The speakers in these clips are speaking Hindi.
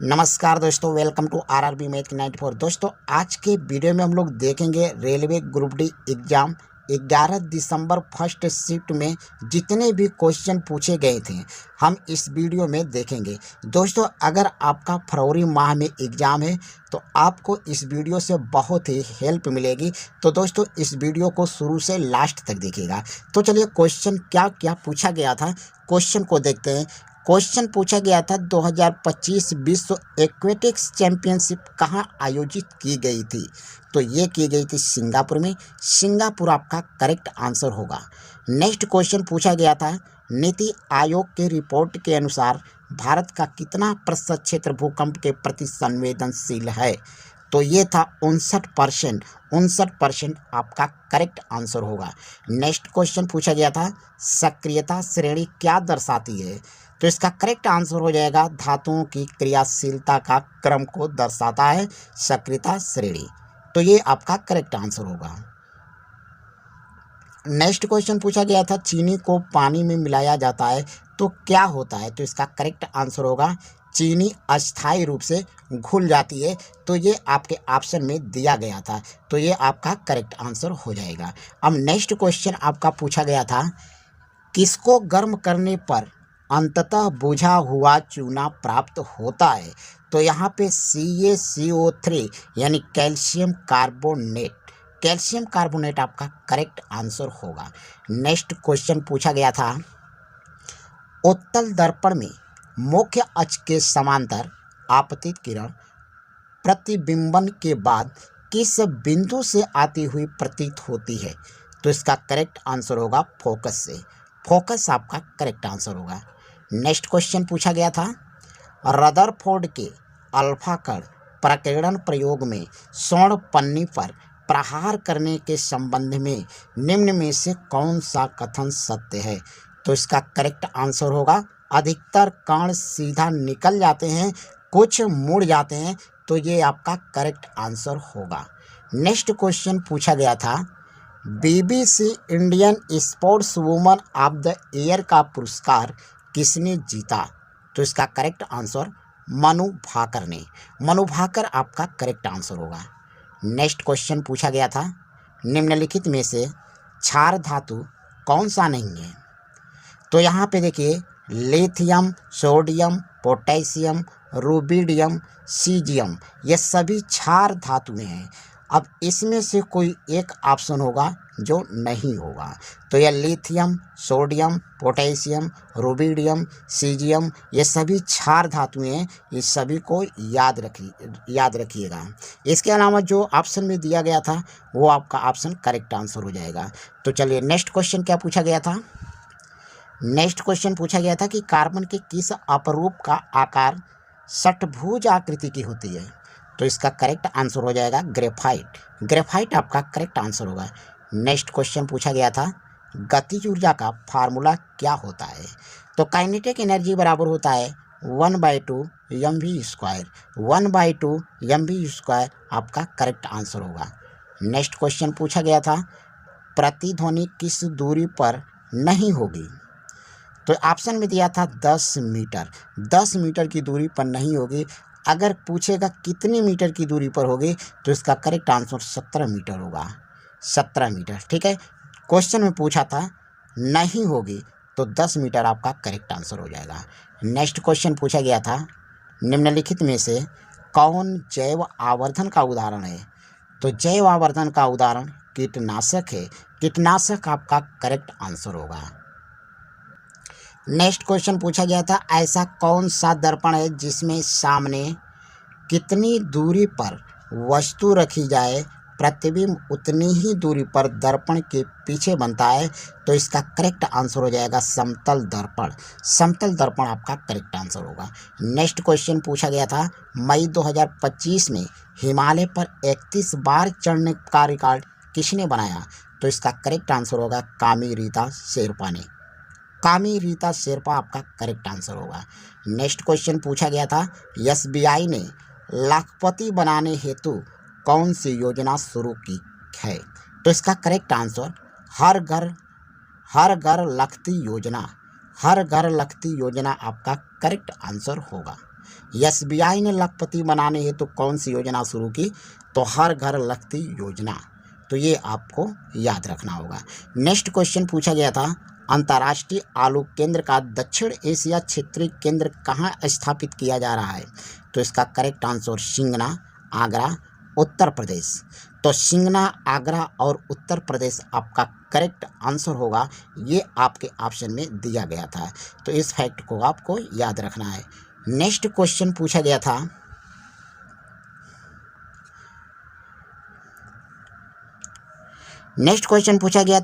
नमस्कार दोस्तों, वेलकम टू आरआरबी मैथ 94। दोस्तों, आज के वीडियो में हम लोग देखेंगे रेलवे ग्रुप डी एग्ज़ाम 11 दिसंबर फर्स्ट शिफ्ट में जितने भी क्वेश्चन पूछे गए थे हम इस वीडियो में देखेंगे। दोस्तों, अगर आपका फरवरी माह में एग्ज़ाम है तो आपको इस वीडियो से बहुत ही हेल्प मिलेगी। तो दोस्तों, इस वीडियो को शुरू से लास्ट तक देखिएगा। तो चलिए, क्वेश्चन क्या क्या पूछा गया था क्वेश्चन को देखते हैं। क्वेश्चन पूछा गया था 2025 विश्व एक्वेटिक्स चैंपियनशिप कहाँ आयोजित की गई थी। तो ये की गई थी सिंगापुर में। सिंगापुर आपका करेक्ट आंसर होगा। नेक्स्ट क्वेश्चन पूछा गया था नीति आयोग के रिपोर्ट के अनुसार भारत का कितना प्रतिशत क्षेत्र भूकंप के प्रति संवेदनशील है। तो ये था 59%। 59% आपका करेक्ट आंसर होगा। नेक्स्ट क्वेश्चन पूछा गया था सक्रियता श्रेणी क्या दर्शाती है। तो इसका करेक्ट आंसर हो जाएगा धातुओं की क्रियाशीलता का क्रम को दर्शाता है सक्रियता श्रेणी। तो ये आपका करेक्ट आंसर होगा। नेक्स्ट क्वेश्चन पूछा गया था चीनी को पानी में मिलाया जाता है तो क्या होता है। तो इसका करेक्ट आंसर होगा चीनी अस्थायी रूप से घुल जाती है। तो ये आपके ऑप्शन में दिया गया था, तो ये आपका करेक्ट आंसर हो जाएगा। अब नेक्स्ट क्वेश्चन आपका पूछा गया था किसको गर्म करने पर अंततः बुझा हुआ चूना प्राप्त होता है। तो यहाँ पे CaCO3 यानी कैल्शियम कार्बोनेट। कैल्शियम कार्बोनेट आपका करेक्ट आंसर होगा। नेक्स्ट क्वेश्चन पूछा गया था उत्तल दर्पण में मुख्य अक्ष के समांतर आपतित किरण प्रतिबिंबन के बाद किस बिंदु से आती हुई प्रतीत होती है। तो इसका करेक्ट आंसर होगा फोकस से। फोकस आपका करेक्ट आंसर होगा। नेक्स्ट क्वेश्चन पूछा गया था रदरफोर्ड के अल्फा कण प्रकीर्णन प्रयोग में स्वर्ण पन्नी पर प्रहार करने के संबंध में निम्न में से कौन सा कथन सत्य है। तो इसका करेक्ट आंसर होगा अधिकतर कण सीधा निकल जाते हैं, कुछ मुड़ जाते हैं। तो ये आपका करेक्ट आंसर होगा। नेक्स्ट क्वेश्चन पूछा गया था BBC Indian sports woman of the year का पुरस्कार किसने जीता। तो इसका करेक्ट आंसर मनु भाकर ने। मनु भाकर आपका करेक्ट आंसर होगा। नेक्स्ट क्वेश्चन पूछा गया था निम्नलिखित में से क्षार धातु कौन सा नहीं है। तो यहाँ पे देखिए lithium, sodium, potassium, rubidium, caesium, ये सभी क्षार धातुएं हैं। अब इसमें से कोई एक ऑप्शन होगा जो नहीं होगा। तो यह lithium, sodium, potassium, rubidium, caesium, ये सभी क्षार धातुएं हैं। इस सभी को याद रखिएगा। इसके अलावा जो ऑप्शन में दिया गया था वो आपका ऑप्शन करेक्ट आंसर हो जाएगा। तो चलिए, नेक्स्ट क्वेश्चन क्या पूछा गया था। नेक्स्ट क्वेश्चन पूछा गया था कि कार्बन के किस अपरूप का आकार षटभुज आकृति की होती है। तो इसका करेक्ट आंसर हो जाएगा ग्रेफाइट। ग्रेफाइट आपका करेक्ट आंसर होगा। नेक्स्ट क्वेश्चन पूछा गया था गतिज ऊर्जा का फार्मूला क्या होता है। तो काइनेटिक एनर्जी बराबर होता है 1/2 mv²। 1/2 mv² आपका करेक्ट आंसर होगा। नेक्स्ट क्वेश्चन पूछा गया था प्रतिध्वनि किस दूरी पर नहीं होगी। तो ऑप्शन में दिया था 10 मीटर। 10 मीटर की दूरी पर नहीं होगी। अगर पूछेगा कितनी मीटर की दूरी पर होगी तो इसका करेक्ट आंसर 17 मीटर होगा। 17 मीटर, ठीक है। क्वेश्चन में पूछा था नहीं होगी तो 10 मीटर आपका करेक्ट आंसर हो जाएगा। नेक्स्ट क्वेश्चन पूछा गया था निम्नलिखित में से कौन जैव आवर्धन का उदाहरण है। तो जैव आवर्धन का उदाहरण कीटनाशक है। कीटनाशक आपका करेक्ट आंसर होगा। नेक्स्ट क्वेश्चन पूछा गया था ऐसा कौन सा दर्पण है जिसमें सामने कितनी दूरी पर वस्तु रखी जाए प्रतिबिंब उतनी ही दूरी पर दर्पण के पीछे बनता है। तो इसका करेक्ट आंसर हो जाएगा समतल दर्पण। समतल दर्पण आपका करेक्ट आंसर होगा। नेक्स्ट क्वेश्चन पूछा गया था मई 2025 में हिमालय पर 31 बार चढ़ने का रिकॉर्ड किसने बनाया। तो इसका करेक्ट आंसर होगा कामी रीता शेरपा ने। कामी रीता शेरपा आपका करेक्ट आंसर होगा। नेक्स्ट क्वेश्चन पूछा गया था SBI ने लाखपति बनाने हेतु कौन सी योजना शुरू की है। तो इसका करेक्ट आंसर हर घर लखती योजना। हर घर लखती योजना आपका करेक्ट आंसर होगा। एसबीआई ने लखपति बनाने हेतु तो कौन सी योजना शुरू की? तो हर घर लखपति योजना। तो ये आपको याद रखना होगा। नेक्स्ट क्वेश्चन पूछा गया था, अंतर्राष्ट्रीय आलू केंद्र का दक्षिण एशिया क्षेत्रीय केंद्र कहाँ स्थापित किया जा रहा है? तो इसका करेक्ट आंसर सिंगना, आगरा, उत्तर प्रदेश। तो सिंगना, आगरा और उत्तर प्रदेश आपका करेक्ट आंसर होगा। ये आपके ऑप्शन में दिया गया था, तो इस फैक्ट को आपको याद रखना है। नेक्स्ट क्वेश्चन पूछा गया था,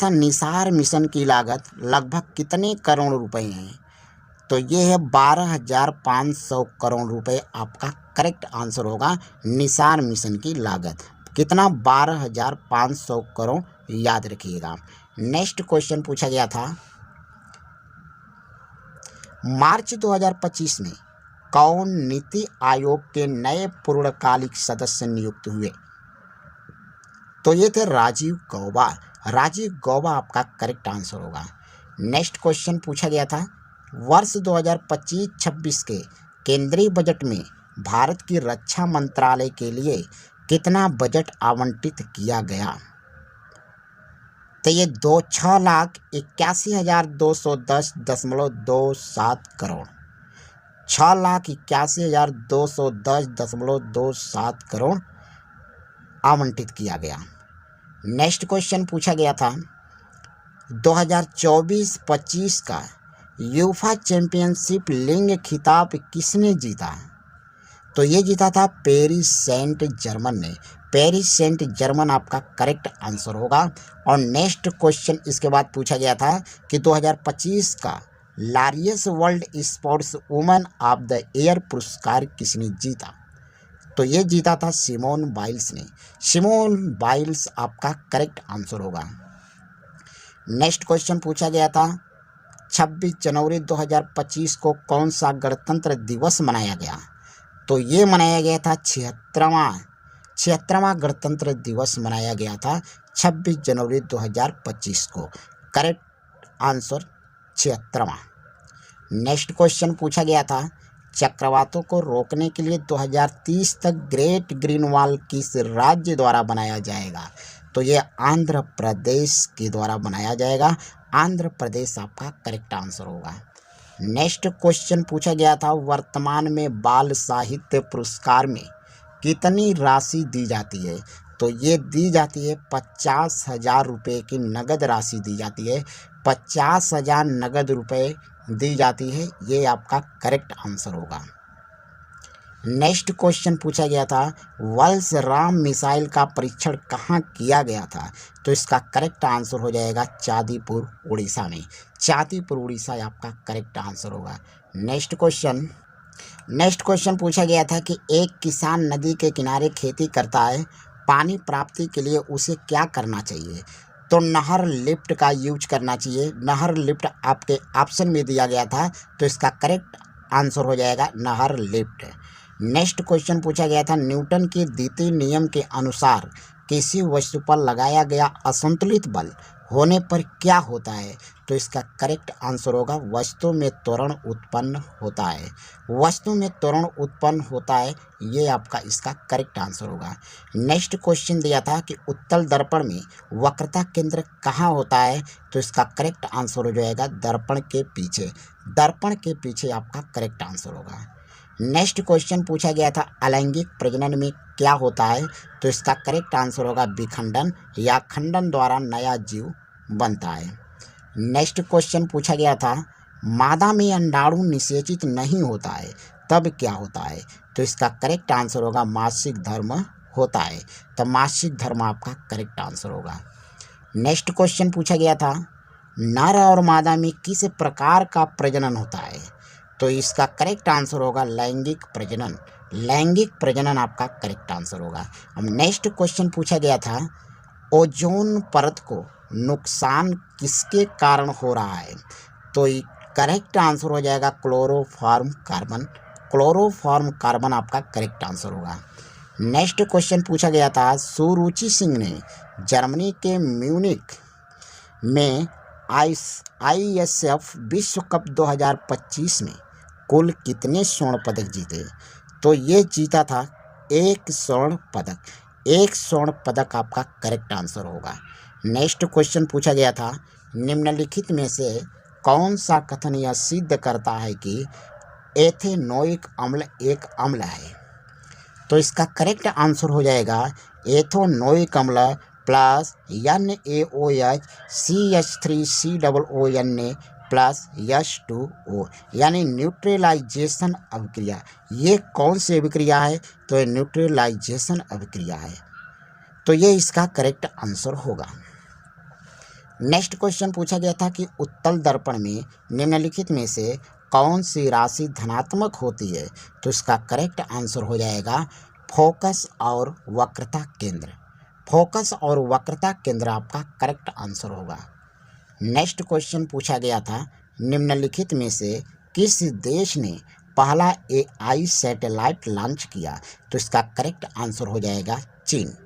निसार मिशन की लागत लगभग कितने करोड़ रुपए है? तो ये है 12,500 करोड़ रुपए आपका करेक्ट आंसर होगा। निसार मिशन की लागत कितना? 12,500 करोड़, याद रखिएगा। नेक्स्ट क्वेश्चन पूछा गया था, मार्च 2025 में कौन नीति आयोग के नए पूर्णकालिक सदस्य नियुक्त हुए? तो ये थे राजीव गौबा। राजीव गौबा आपका करेक्ट आंसर होगा। नेक्स्ट क्वेश्चन पूछा गया था, वर्ष 2025-26 के केंद्रीय बजट में भारत की रक्षा मंत्रालय के लिए कितना बजट आवंटित किया गया? तो ये 6,81,210.27 करोड़, 6,81,210.27 करोड़ आवंटित किया गया। नेक्स्ट क्वेश्चन पूछा गया था, 2024-25 का यूफा चैंपियनशिप लीग खिताब किसने जीता? तो ये जीता था पेरिस सेंट जर्मन ने। पेरिस सेंट जर्मन आपका करेक्ट आंसर होगा। और नेक्स्ट क्वेश्चन इसके बाद पूछा गया था कि 2025 का Laureus world sports women of the year पुरस्कार किसने जीता? तो ये जीता था सिमोन बाइल्स ने। सिमोन बाइल्स आपका करेक्ट आंसर होगा। नेक्स्ट क्वेश्चन पूछा गया था, 26 जनवरी 2025 को कौन सा गणतंत्र दिवस मनाया गया? तो ये मनाया गया था 76वां गणतंत्र दिवस मनाया गया था 26 जनवरी 2025 को। करेक्ट आंसर 76वां। नेक्स्ट क्वेश्चन पूछा गया था, चक्रवातों को रोकने के लिए 2030 तक ग्रेट ग्रीन वॉल किस राज्य द्वारा बनाया जाएगा? तो ये आंध्र प्रदेश के द्वारा बनाया जाएगा। आंध्र प्रदेश आपका करेक्ट आंसर होगा। नेक्स्ट क्वेश्चन पूछा गया था, वर्तमान में बाल साहित्य पुरस्कार में कितनी राशि दी जाती है? तो ये दी जाती है 50,000 रुपये की नगद राशि दी जाती है। 50,000 नगद रुपये दी जाती है। ये आपका करेक्ट आंसर होगा। नेक्स्ट क्वेश्चन पूछा गया था, वल्स राम मिसाइल का परीक्षण कहाँ किया गया था? तो इसका करेक्ट आंसर हो जाएगा चांदीपुर उड़ीसा में। चांदीपुर उड़ीसा आपका करेक्ट आंसर होगा। नेक्स्ट क्वेश्चन पूछा गया था कि एक किसान नदी के किनारे खेती करता है, पानी प्राप्ति के लिए उसे क्या करना चाहिए? तो नहर लिफ्ट का यूज करना चाहिए। नहर लिफ्ट आपके ऑप्शन में दिया गया था, तो इसका करेक्ट आंसर हो जाएगा नहर लिफ्ट। नेक्स्ट क्वेश्चन पूछा गया था, न्यूटन के द्वितीय नियम के अनुसार किसी वस्तु पर लगाया गया असंतुलित बल होने पर क्या होता है? तो इसका करेक्ट आंसर होगा वस्तु में त्वरण उत्पन्न होता है। वस्तु में त्वरण उत्पन्न होता है, ये आपका इसका करेक्ट आंसर होगा। नेक्स्ट क्वेश्चन दिया था कि उत्तल दर्पण में वक्रता केंद्र कहाँ होता है? तो इसका करेक्ट आंसर हो जाएगा दर्पण के पीछे। दर्पण के पीछे आपका करेक्ट आंसर होगा। नेक्स्ट क्वेश्चन पूछा गया था, अलैंगिक प्रजनन में क्या होता है? तो इसका करेक्ट आंसर होगा विखंडन या खंडन द्वारा नया जीव बनता है। नेक्स्ट क्वेश्चन पूछा गया था, मादा में अंडाणु निषेचित नहीं होता है तब क्या होता है? तो इसका करेक्ट आंसर होगा मासिक धर्म होता है। तो मासिक धर्म आपका करेक्ट आंसर होगा। नेक्स्ट क्वेश्चन पूछा गया था, नर और मादा में किस प्रकार का प्रजनन होता है? तो इसका करेक्ट आंसर होगा लैंगिक प्रजनन। लैंगिक प्रजनन आपका करेक्ट आंसर होगा। अब नेक्स्ट क्वेश्चन पूछा गया था, ओजोन परत को नुकसान किसके कारण हो रहा है? तो करेक्ट आंसर हो जाएगा क्लोरोफॉर्म कार्बन। क्लोरोफॉर्म कार्बन आपका करेक्ट आंसर होगा। नेक्स्ट क्वेश्चन पूछा गया था, सुरुचि सिंह ने जर्मनी के म्यूनिख में ISF विश्व कप 2025 में कुल कितने स्वर्ण पदक जीते? तो ये जीता था 1 स्वर्ण पदक। 1 स्वर्ण पदक आपका करेक्ट आंसर होगा। नेक्स्ट क्वेश्चन पूछा गया था, निम्नलिखित में से कौन सा कथन यह सिद्ध करता है कि एथेनोइक अम्ल एक अम्ल है? तो इसका करेक्ट आंसर हो जाएगा एथेनोइक अम्ल plus NaOH CH3COONA plus H2O, यानी न्यूट्रलाइजेशन अभिक्रिया। ये कौन सी अभिक्रिया है? तो ये न्यूट्रलाइजेशन अभिक्रिया है। तो ये इसका करेक्ट आंसर होगा। नेक्स्ट क्वेश्चन पूछा गया था कि उत्तल दर्पण में निम्नलिखित में से कौन सी राशि धनात्मक होती है? तो इसका करेक्ट आंसर हो जाएगा फोकस और वक्रता केंद्र। फोकस और वक्रता केंद्र आपका करेक्ट आंसर होगा। नेक्स्ट क्वेश्चन पूछा गया था, निम्नलिखित में से किस देश ने पहला AI सैटेलाइट लॉन्च किया? तो इसका करेक्ट आंसर हो जाएगा चीन।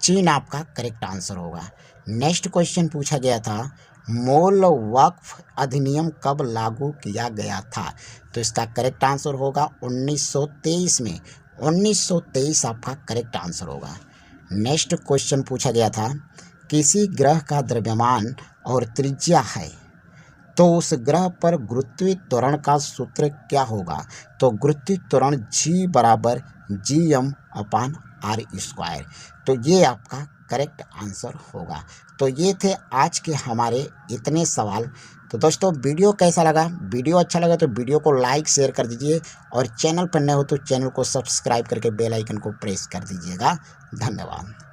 चीन आपका करेक्ट आंसर होगा। नेक्स्ट क्वेश्चन पूछा गया था, मूल वक्फ अधिनियम कब लागू किया गया था? तो इसका करेक्ट आंसर होगा 1923 में। 1923 आपका करेक्ट आंसर होगा। नेक्स्ट क्वेश्चन पूछा गया था, किसी ग्रह का द्रव्यमान और त्रिज्या है तो उस ग्रह पर गुरुत्वीय त्वरण का सूत्र क्या होगा? तो गुरुत्वीय त्वरण G बराबर Gm/r²। तो ये आपका करेक्ट आंसर होगा। तो ये थे आज के हमारे इतने सवाल। तो दोस्तों वीडियो कैसा लगा? वीडियो अच्छा लगा तो वीडियो को लाइक शेयर कर दीजिए और चैनल पर नए हो तो चैनल को सब्सक्राइब करके बेल आइकन को प्रेस कर दीजिएगा। धन्यवाद।